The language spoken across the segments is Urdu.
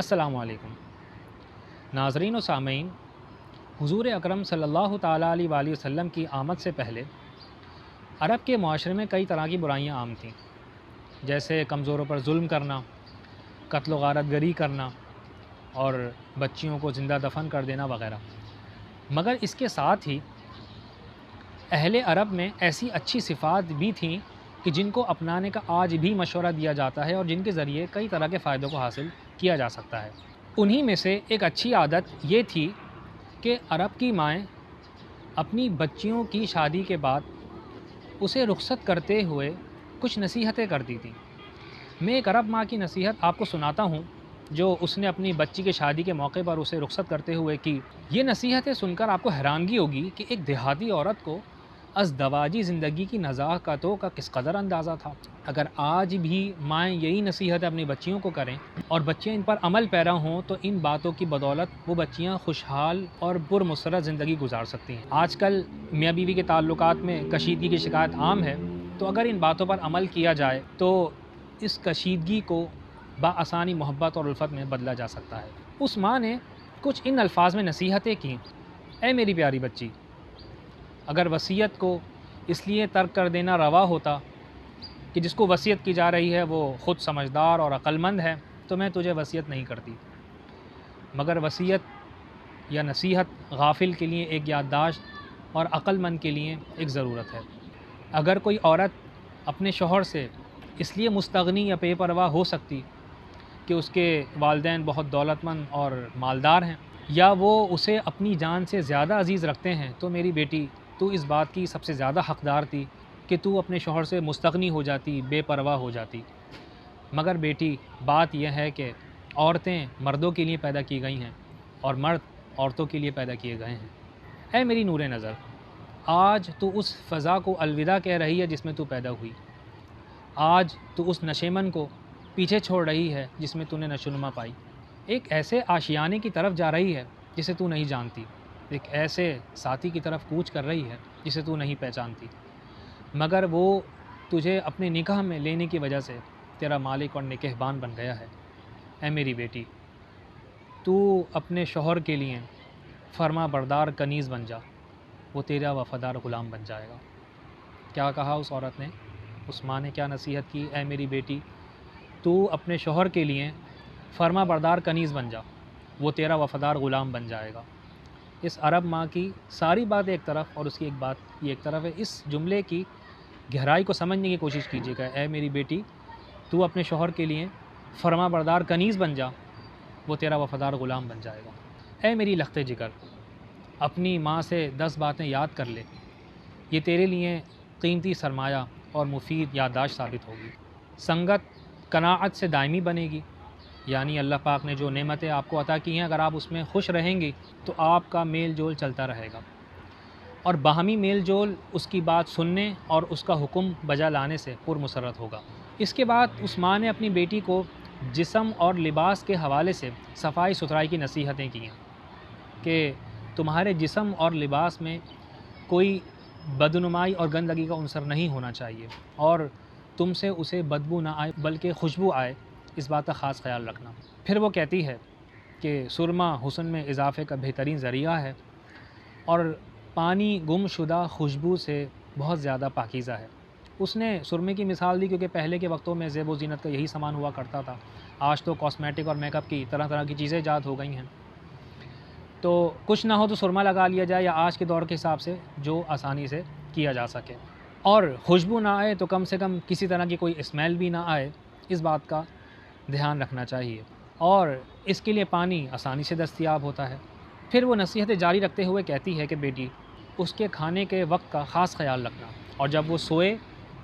السلام علیکم ناظرین و سامعین، حضور اکرم صلی اللہ تعالیٰ علیہ وآلہ وسلم کی آمد سے پہلے عرب کے معاشرے میں کئی طرح کی برائیاں عام تھیں، جیسے کمزوروں پر ظلم کرنا، قتل و غارت گری کرنا اور بچیوں کو زندہ دفن کر دینا وغیرہ۔ مگر اس کے ساتھ ہی اہل عرب میں ایسی اچھی صفات بھی تھیں کہ جن کو اپنانے کا آج بھی مشورہ دیا جاتا ہے اور جن کے ذریعے کئی طرح کے فائدوں کو حاصل کیا جا سکتا ہے۔ انہی میں سے ایک اچھی عادت یہ تھی کہ عرب کی مائیں اپنی بچیوں کی شادی کے بعد اسے رخصت کرتے ہوئے کچھ نصیحتیں کرتی تھیں۔ میں ایک عرب ماں کی نصیحت آپ کو سناتا ہوں جو اس نے اپنی بچی کی شادی کے موقع پر اسے رخصت کرتے ہوئے کی۔ یہ نصیحتیں سن کر آپ کو حیرانگی ہوگی کہ ایک دیہاتی عورت کو ازدواجی زندگی کی نزاکتوں کا کس قدر اندازہ تھا۔ اگر آج بھی مائیں یہی نصیحتیں اپنی بچیوں کو کریں اور بچیاں ان پر عمل پیرا ہوں تو ان باتوں کی بدولت وہ بچیاں خوشحال اور پرمسرت زندگی گزار سکتی ہیں۔ آج کل میاں بیوی کے تعلقات میں کشیدگی کی شکایت عام ہے، تو اگر ان باتوں پر عمل کیا جائے تو اس کشیدگی کو بآسانی محبت اور الفت میں بدلا جا سکتا ہے۔ اس ماں نے کچھ ان الفاظ میں نصیحتیں کیں: اے میری پیاری بچی، اگر وصیت کو اس لیے ترک کر دینا روا ہوتا کہ جس کو وصیت کی جا رہی ہے وہ خود سمجھدار اور عقل مند ہے تو میں تجھے وصیت نہیں کرتی، مگر وصیت یا نصیحت غافل کے لیے ایک یادداشت اور عقل مند کے لیے ایک ضرورت ہے۔ اگر کوئی عورت اپنے شوہر سے اس لیے مستغنی یا بے پرواہ ہو سکتی کہ اس کے والدین بہت دولت مند اور مالدار ہیں یا وہ اسے اپنی جان سے زیادہ عزیز رکھتے ہیں، تو میری بیٹی تو اس بات کی سب سے زیادہ حقدار تھی کہ تو اپنے شوہر سے مستغنی ہو جاتی، بے پرواہ ہو جاتی۔ مگر بیٹی، بات یہ ہے کہ عورتیں مردوں کے لیے پیدا کی گئی ہیں اور مرد عورتوں کے لیے پیدا کیے گئے ہیں۔ اے میری نور نظر، آج تو اس فضا کو الوداع کہہ رہی ہے جس میں تو پیدا ہوئی۔ آج تو اس نشیمن کو پیچھے چھوڑ رہی ہے جس میں تو نے نشوونما پائی۔ ایک ایسے آشیانے کی طرف جا رہی ہے جسے تو نہیں جانتی، ایک ایسے ساتھی کی طرف کوچ کر رہی ہے جسے تو نہیں پہچانتی، مگر وہ تجھے اپنے نکاح میں لینے کی وجہ سے تیرا مالک اور نگہبان بن گیا ہے۔ اے میری بیٹی، تو اپنے شوہر کے لیے فرما بردار کنیز بن جا، وہ تیرا وفادار غلام بن جائے گا۔ کیا کہا اس عورت نے؟ اس ماں نے کیا نصیحت کی؟ اے میری بیٹی، تو اپنے شوہر کے لیے فرما بردار کنیز بن جا، وہ تیرا وفادار غلام بن جائے گا۔ اس عرب ماں کی ساری بات ایک طرف اور اس کی ایک بات یہ ایک طرف ہے۔ اس جملے کی گہرائی کو سمجھنے کی کوشش کیجیے گا۔ اے میری بیٹی، تو اپنے شوہر کے لیے فرما بردار کنیز بن جا، وہ تیرا وفادار غلام بن جائے گا۔ اے میری لخت جگر، اپنی ماں سے 10 باتیں یاد کر لے، یہ تیرے لیے قیمتی سرمایہ اور مفید یادداشت ثابت ہوگی۔ سنگت قناعت سے دائمی بنے گی، یعنی اللہ پاک نے جو نعمتیں آپ کو عطا کی ہیں اگر آپ اس میں خوش رہیں گی تو آپ کا میل جول چلتا رہے گا، اور باہمی میل جول اس کی بات سننے اور اس کا حکم بجا لانے سے پرمسرت ہوگا۔ اس کے بعد اس ماں نے اپنی بیٹی کو جسم اور لباس کے حوالے سے صفائی ستھرائی کی نصیحتیں کی ہیں کہ تمہارے جسم اور لباس میں کوئی بدنمائی اور گندگی کا عنصر نہیں ہونا چاہیے، اور تم سے اسے بدبو نہ آئے بلکہ خوشبو آئے، اس بات کا خاص خیال رکھنا۔ پھر وہ کہتی ہے کہ سرما حسن میں اضافے کا بہترین ذریعہ ہے اور پانی گم شدہ خوشبو سے بہت زیادہ پاکیزہ ہے۔ اس نے سرمے کی مثال دی کیونکہ پہلے کے وقتوں میں زیب و زینت کا یہی سامان ہوا کرتا تھا۔ آج تو کاسمیٹک اور میک اپ کی طرح طرح کی چیزیں ایجاد ہو گئی ہیں، تو کچھ نہ ہو تو سرما لگا لیا جائے، یا آج کے دور کے حساب سے جو آسانی سے کیا جا سکے، اور خوشبو نہ آئے تو کم سے کم کسی طرح کی کوئی اسمیل بھی نہ آئے، اس بات کا دھیان رکھنا چاہیے، اور اس کے لیے پانی آسانی سے دستیاب ہوتا ہے۔ پھر وہ نصیحتیں جاری رکھتے ہوئے کہتی ہے کہ بیٹی، اس کے کھانے کے وقت کا خاص خیال رکھنا، اور جب وہ سوئے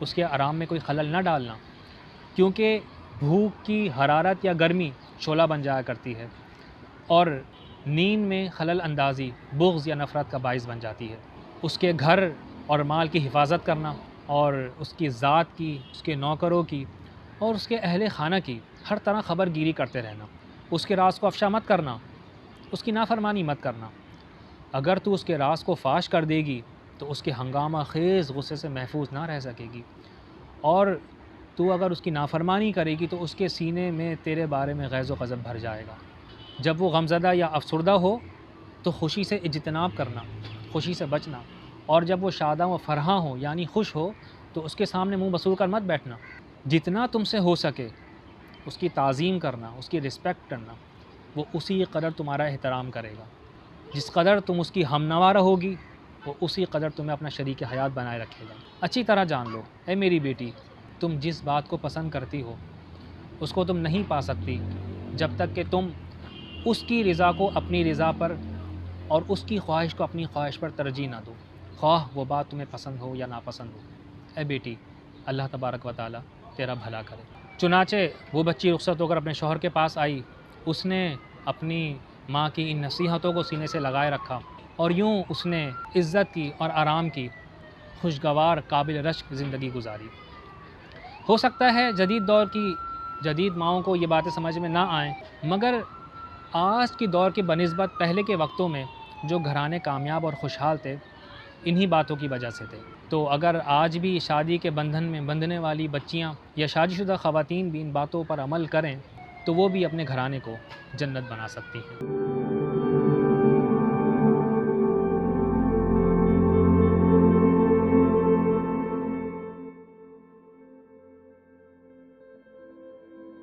اس کے آرام میں کوئی خلل نہ ڈالنا، کیونکہ بھوک کی حرارت یا گرمی شعلہ بن جایا کرتی ہے، اور نیند میں خلل اندازی بغض یا نفرت کا باعث بن جاتی ہے۔ اس کے گھر اور مال کی حفاظت کرنا، اور اس کی ذات کی، اس کے نوکروں کی اور اس کے اہل خانہ کی ہر طرح خبر گیری کرتے رہنا، اس کے راز کو افشا مت کرنا، اس کی نافرمانی مت کرنا۔ اگر تو اس کے راز کو فاش کر دے گی تو اس کے ہنگامہ خیز غصے سے محفوظ نہ رہ سکے گی، اور تو اگر اس کی نافرمانی کرے گی تو اس کے سینے میں تیرے بارے میں غیظ و غضب بھر جائے گا۔ جب وہ غمزدہ یا افسردہ ہو تو خوشی سے اجتناب کرنا، خوشی سے بچنا، اور جب وہ شاداں و فرحاں ہو یعنی خوش ہو تو اس کے سامنے منہ بسور کر مت بیٹھنا۔ جتنا تم سے ہو سکے اس کی تعظیم کرنا، اس کی رسپیکٹ کرنا، وہ اسی قدر تمہارا احترام کرے گا۔ جس قدر تم اس کی ہمنوا رہوگی وہ اسی قدر تمہیں اپنا شریک حیات بنائے رکھے گا۔ اچھی طرح جان لو اے میری بیٹی، تم جس بات کو پسند کرتی ہو اس کو تم نہیں پا سکتی جب تک کہ تم اس کی رضا کو اپنی رضا پر اور اس کی خواہش کو اپنی خواہش پر ترجیح نہ دو، خواہ وہ بات تمہیں پسند ہو یا ناپسند ہو۔ اے بیٹی، اللہ تبارک و تعالیٰ تیرا بھلا کرے۔ چنانچہ وہ بچی رخصت ہو کر اپنے شوہر کے پاس آئی، اس نے اپنی ماں کی ان نصیحتوں کو سینے سے لگائے رکھا اور یوں اس نے عزت کی اور آرام کی خوشگوار قابل رشک زندگی گزاری۔ ہو سکتا ہے جدید دور کی جدید ماؤں کو یہ باتیں سمجھ میں نہ آئیں، مگر آج کی دور کے بنسبت پہلے کے وقتوں میں جو گھرانے کامیاب اور خوشحال تھے انہی باتوں کی وجہ سے تھے۔ تو اگر آج بھی شادی کے بندھن میں بندھنے والی بچیاں یا شادی شدہ خواتین بھی ان باتوں پر عمل کریں تو وہ بھی اپنے گھرانے کو جنت بنا سکتی ہیں۔